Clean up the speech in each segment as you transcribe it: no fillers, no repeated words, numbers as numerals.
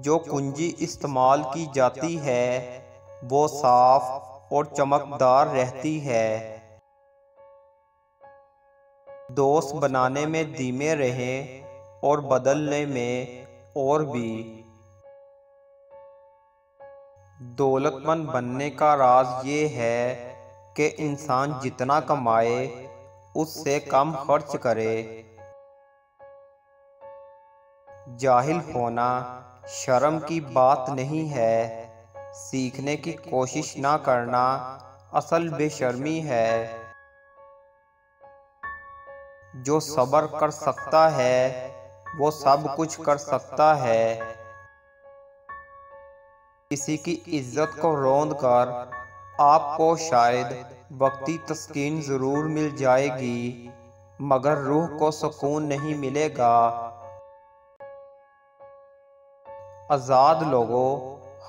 جو کنجی استعمال کی جاتی ہے وہ صاف اور چمکدار رہتی ہے۔ دوست بنانے میں دھیمے رہیں اور بدلنے میں اور بھی۔ دولت مند بننے کا راز یہ ہے کہ انسان جتنا کمائے اس سے کم خرچ کرے۔ جاہل ہونا شرم کی بات نہیں ہے، سیکھنے کی کوشش نہ کرنا اصل بے شرمی ہے۔ جو صبر کر سکتا ہے وہ سب کچھ کر سکتا ہے۔ کسی کی عزت کو روند کر آپ کو شاید وقتی تسکین ضرور مل جائے گی مگر روح کو سکون نہیں ملے گا۔ آزاد لوگوں،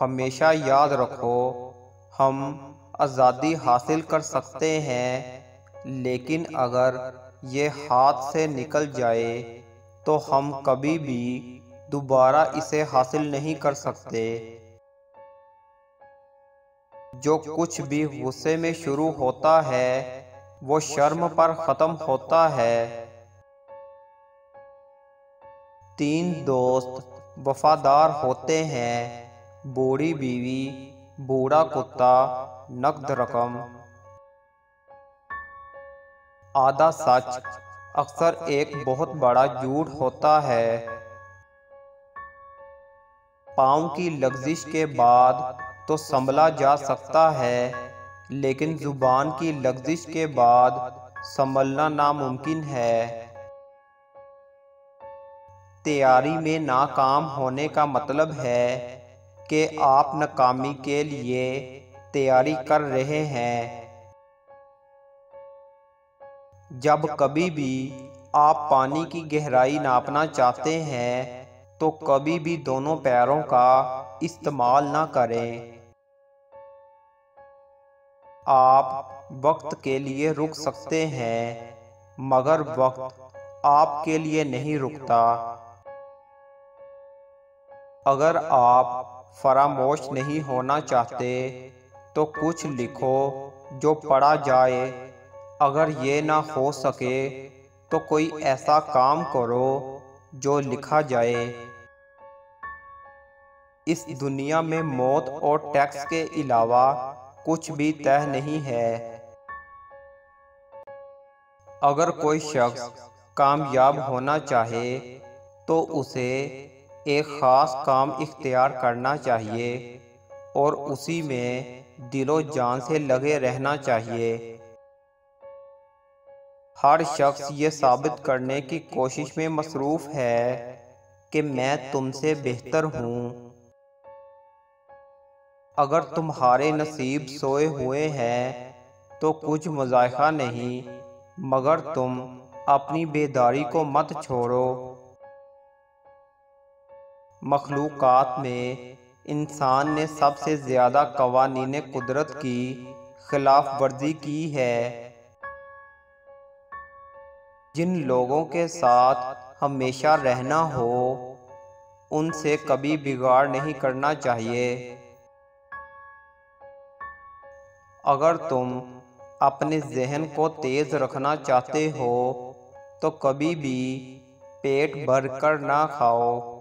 ہمیشہ یاد رکھو ہم آزادی حاصل کر سکتے ہیں لیکن اگر یہ ہاتھ سے نکل جائے تو ہم کبھی بھی دوبارہ اسے حاصل نہیں کر سکتے۔ جو کچھ بھی غصے میں شروع ہوتا ہے وہ شرم پر ختم ہوتا ہے۔ 3 دوست وفادار ہوتے ہیں، بوڑھی بیوی، بوڑھا کتا، نقد رقم۔ آدھا سچ اکثر ایک بہت بڑا جھوٹ ہوتا ہے۔ پاؤں کی لغزش کے بعد تو سنبھلا جا سکتا ہے لیکن زبان کی لغزش کے بعد سنبھلنا ناممکن ہے۔ تیاری میں ناکام ہونے کا مطلب ہے کہ آپ ناکامی کے لیے تیاری کر رہے ہیں۔ جب کبھی بھی آپ پانی کی گہرائی ناپنا چاہتے ہیں تو کبھی بھی دونوں پیروں کا استعمال نہ کریں۔ آپ وقت کے لیے رک سکتے ہیں مگر وقت آپ کے لیے نہیں رکتا۔ اگر آپ فراموش نہیں ہونا چاہتے تو کچھ لکھو جو پڑھا جائے۔ اگر یہ نہ ہو سکے تو کوئی ایسا کام کرو جو لکھا جائے۔ اس دنیا میں موت اور ٹیکس کے علاوہ کچھ بھی طے نہیں ہے۔ اگر کوئی شخص کامیاب ہونا چاہے تو اسے ایک خاص کام اختیار کرنا چاہیے اور اسی میں دل و جان سے لگے رہنا چاہیے۔ ہر شخص یہ ثابت کرنے کی کوشش میں مصروف ہے کہ میں تم سے بہتر ہوں۔ اگر تمہارے نصیب سوئے ہوئے ہیں تو کچھ مذائقہ نہیں مگر تم اپنی بیداری کو مت چھوڑو۔ مخلوقات میں انسان نے سب سے زیادہ قوانین قدرت کی خلاف ورزی کی ہے۔ جن لوگوں کے ساتھ ہمیشہ رہنا ہو ان سے کبھی بگاڑ نہیں کرنا چاہیے۔ اگر تم اپنے ذہن کو تیز رکھنا چاہتے ہو تو کبھی بھی پیٹ بھر کر نہ کھاؤ۔